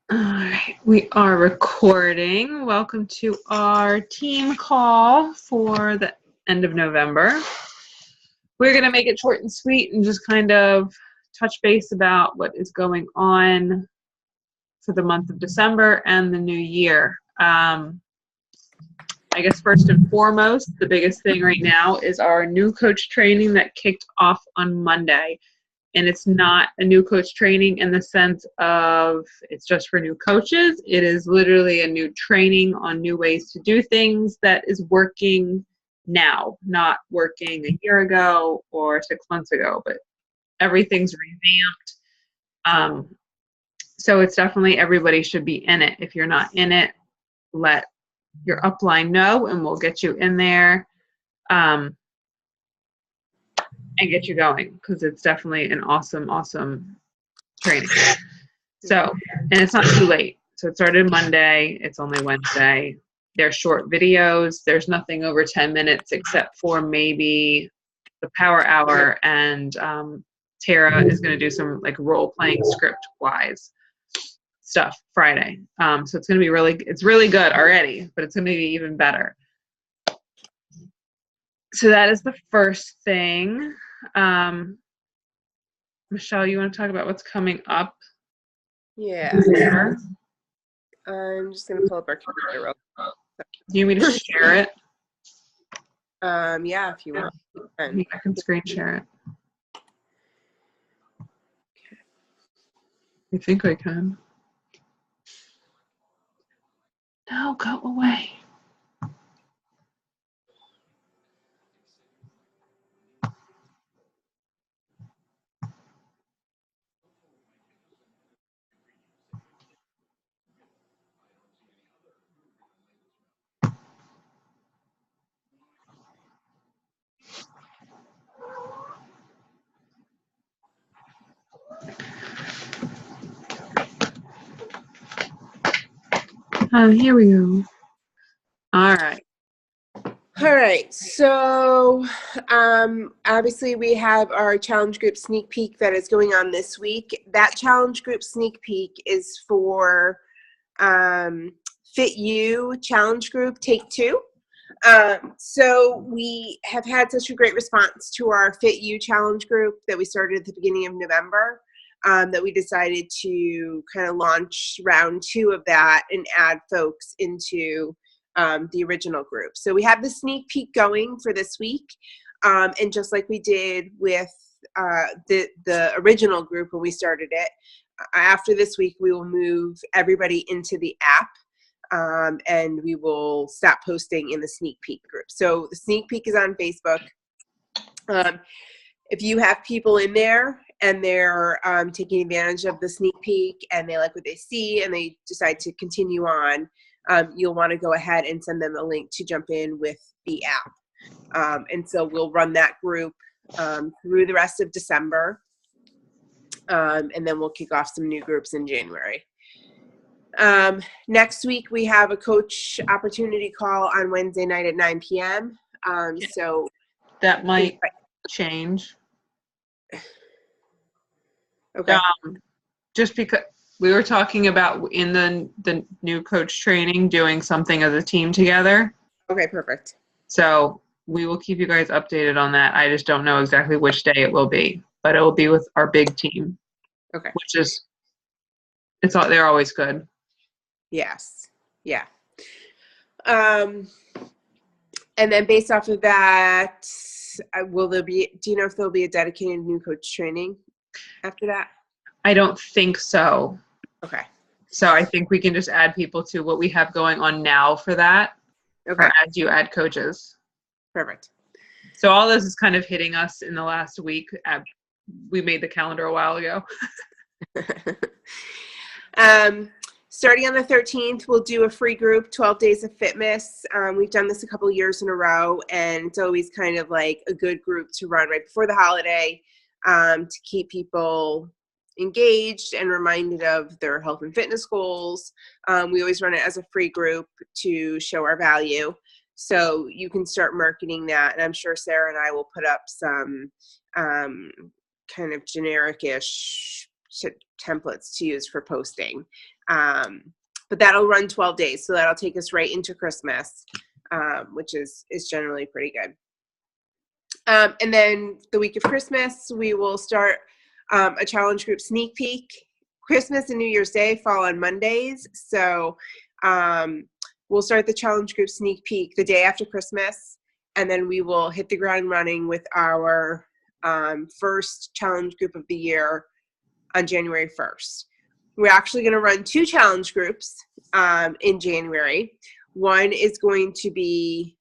All right, we are recording. Welcome to our team call for the end of November. We're going to make it short and sweet and just kind of touch base about what is going on for the month of December and the new year. I guess first and foremost, the biggest thing right now is our new coach training that kicked off on Monday. And it's not a new coach training in the sense of it's just for new coaches. It is literally a new training on new ways to do things that is working now, not working a year ago or 6 months ago, but everything's revamped. So it's definitely everybody should be in it. If you're not in it, let your upline know and we'll get you in there. And get you going because it's definitely an awesome training. So, and it's not too late. So it started Monday. It's only Wednesday. They're short videos. There's nothing over 10 minutes except for maybe the power hour. And Tara is going to do some like role playing script wise stuff Friday. So it's going to be it's really good already, but it's going to be even better. So that is the first thing. Michelle, you want to talk about what's coming up? Yeah. I'm just going to pull up our calendar real quick. Do you want me to share it? Yeah, if you want. I can screen share it. I think I can. No, go away. Here we go. All right. So obviously we have our challenge group sneak peek that is going on this week. That challenge group sneak peek is for Fit You Challenge Group Take 2. So we have had such a great response to our Fit You Challenge Group that we started at the beginning of November. That we decided to kind of launch round 2 of that and add folks into the original group. So we have the sneak peek going for this week. And just like we did with the original group when we started it, after this week, we will move everybody into the app. And we will stop posting in the sneak peek group. So the sneak peek is on Facebook. If you have people in there and they're taking advantage of the sneak peek and they like what they see and they decide to continue on, you'll want to go ahead and send them a link to jump in with the app. And so we'll run that group through the rest of December. And then we'll kick off some new groups in January. Next week, we have a coach opportunity call on Wednesday night at 9 p.m. So that might change. Okay. Just because we were talking about in the new coach training doing something as a team together. Okay, perfect. So we will keep you guys updated on that. I just don't know exactly which day it will be, but it will be with our big team. Okay. Which is, they're always good. Yes. Yeah. And then based off of that, do you know if there'll be a dedicated new coach training after that? I don't think so. Okay. So I think we can just add people to what we have going on now for that. Okay. Or as you add coaches. Perfect. So all this is kind of hitting us in the last week. We made the calendar a while ago. Starting on the 13th, we'll do a free group, 12 Days of Fitness. We've done this a couple of years in a row, and it's always kind of like a good group to run right before the holiday to keep people engaged and reminded of their health and fitness goals. We always run it as a free group to show our value. So you can start marketing that, and I'm sure Sarah and I will put up some kind of generic-ish templates to use for posting. But that'll run 12 days, so that'll take us right into Christmas, which is generally pretty good. And then the week of Christmas, we will start a challenge group sneak peek. Christmas and New Year's Day fall on Mondays, so we'll start the challenge group sneak peek the day after Christmas, and then we will hit the ground running with our first challenge group of the year on January 1st. We're actually going to run 2 challenge groups in January. One is going to be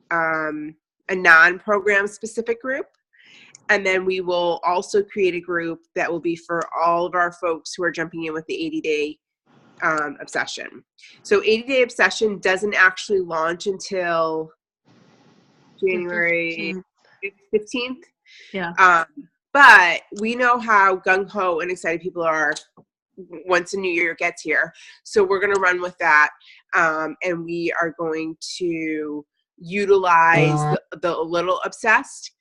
a non-program specific group. And then we will also create a group that will be for all of our folks who are jumping in with the 80-day obsession. So 80-day obsession doesn't actually launch until January 15th. Yeah. But we know how gung-ho and excited people are once the new year gets here. So we're going to run with that. And we are going to utilize the Little Obsessed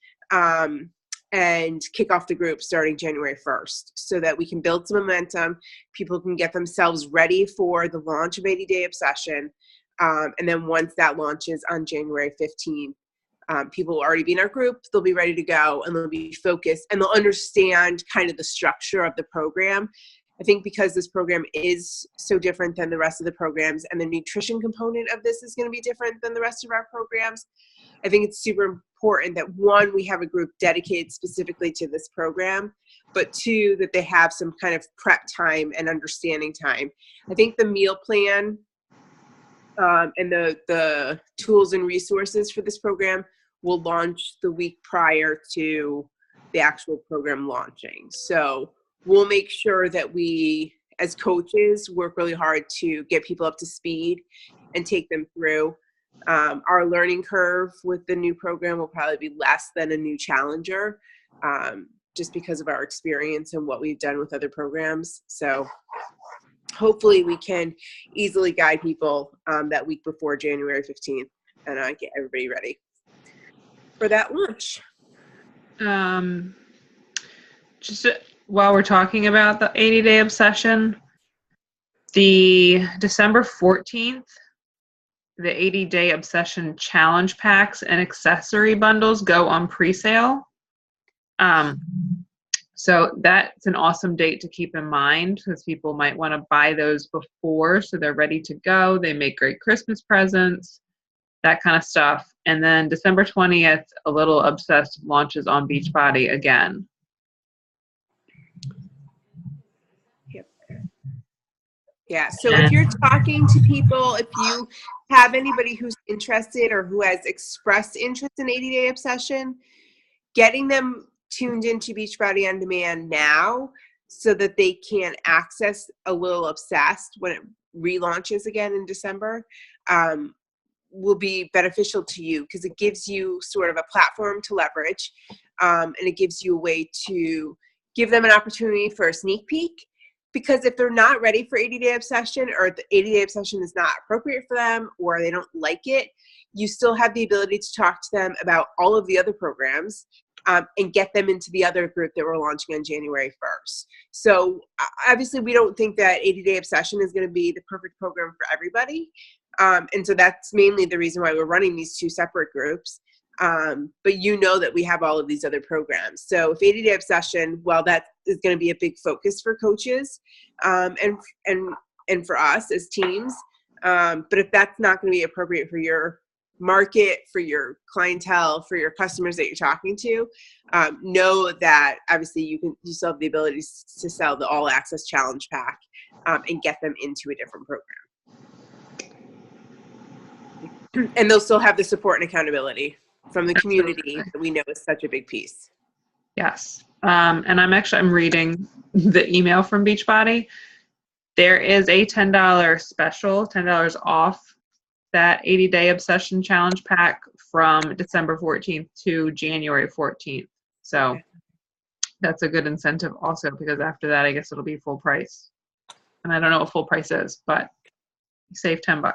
and kick off the group starting January 1st so that we can build some momentum. People can get themselves ready for the launch of 80-Day Obsession. And then once that launches on January 15th, people will already be in our group, they'll be ready to go, and they'll be focused, and they'll understand kind of the structure of the program. I think because this program is so different than the rest of the programs, and the nutrition component of this is going to be different than the rest of our programs, I think it's super important that, one, we have a group dedicated specifically to this program, but 2, that they have some kind of prep time and understanding time. I think the meal plan and the tools and resources for this program will launch the week prior to the actual program launching. So we'll make sure that we, as coaches, work really hard to get people up to speed and take them through. Our learning curve with the new program will probably be less than a new challenger, just because of our experience and what we've done with other programs. So hopefully we can easily guide people that week before January 15th and get everybody ready for that launch. Just while we're talking about the 80-Day Obsession, the December 14th, the 80-Day Obsession challenge packs and accessory bundles go on pre-sale. So that's an awesome date to keep in mind because people might want to buy those before so they're ready to go. They make great Christmas presents, that kind of stuff. And then December 20th, A Little Obsessed launches on Beachbody again. Yep. Yeah, so if you're talking to people, if you have anybody who's interested or who has expressed interest in 80-Day Obsession, getting them tuned into Beachbody On Demand now so that they can access A Little Obsessed when it relaunches again in December will be beneficial to you because it gives you sort of a platform to leverage, and it gives you a way to give them an opportunity for a sneak peek. Because if they're not ready for 80-Day Obsession, or the 80-Day Obsession is not appropriate for them, or they don't like it, you still have the ability to talk to them about all of the other programs and get them into the other group that we're launching on January 1st. So obviously we don't think that 80-Day Obsession is going to be the perfect program for everybody. And so that's mainly the reason why we're running these 2 separate groups. But you know that we have all of these other programs. So if 80-Day Obsession, well, that is going to be a big focus for coaches and for us as teams. But if that's not going to be appropriate for your market, for your clientele, for your customers that you're talking to, know that obviously you still have the ability to sell the All Access Challenge Pack and get them into a different program. And they'll still have the support and accountability from the community that we know is such a big piece. Yes. And I'm reading the email from Beachbody. There is a $10 special, $10 off that 80-Day Obsession Challenge Pack from December 14th to January 14th. So that's a good incentive also because after that, I guess it'll be full price. And I don't know what full price is, but you save $10.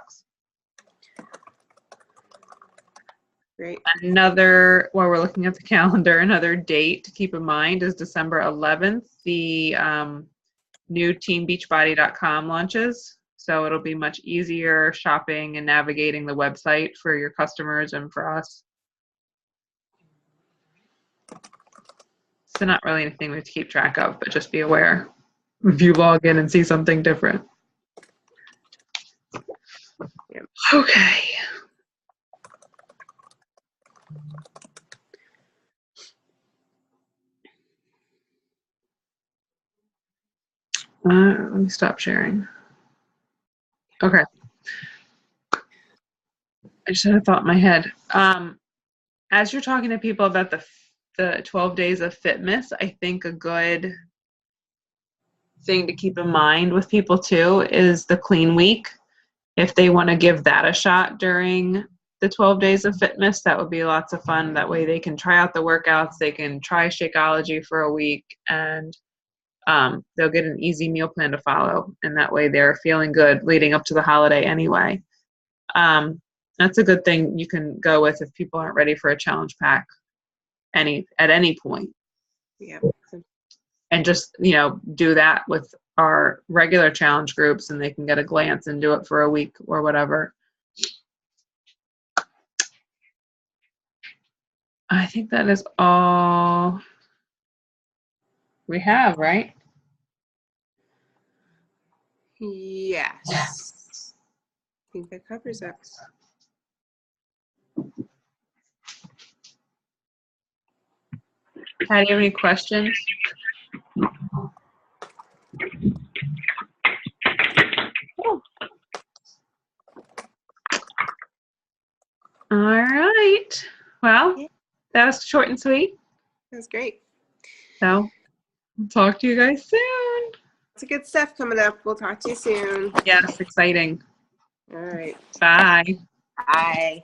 Great. While we're looking at the calendar, another date to keep in mind is December 11th. The new teambeachbody.com launches. So it'll be much easier shopping and navigating the website for your customers and for us. So not really anything we have to keep track of, but just be aware if you log in and see something different. Yep. Okay. Let me stop sharing. Okay. I just had a thought in my head. As you're talking to people about the 12 days of Fitmas, I think a good thing to keep in mind with people too is the clean week. If they want to give that a shot during the 12 days of Fitmas, that would be lots of fun. That way they can try out the workouts, they can try Shakeology for a week, and they'll get an easy meal plan to follow. And that way they're feeling good leading up to the holiday anyway. That's a good thing you can go with if people aren't ready for a challenge pack at any point. Yeah. And just, do that with our regular challenge groups, and they can get a glance and do it for a week or whatever. I think that is all we have, right? Yes. I think that covers it. Patty, do you have any questions? Oh. All right. Well, that was short and sweet. That's great. So, I'll talk to you guys soon. It's good stuff coming up. We'll talk to you soon. Yes, exciting. All right. Bye. Bye.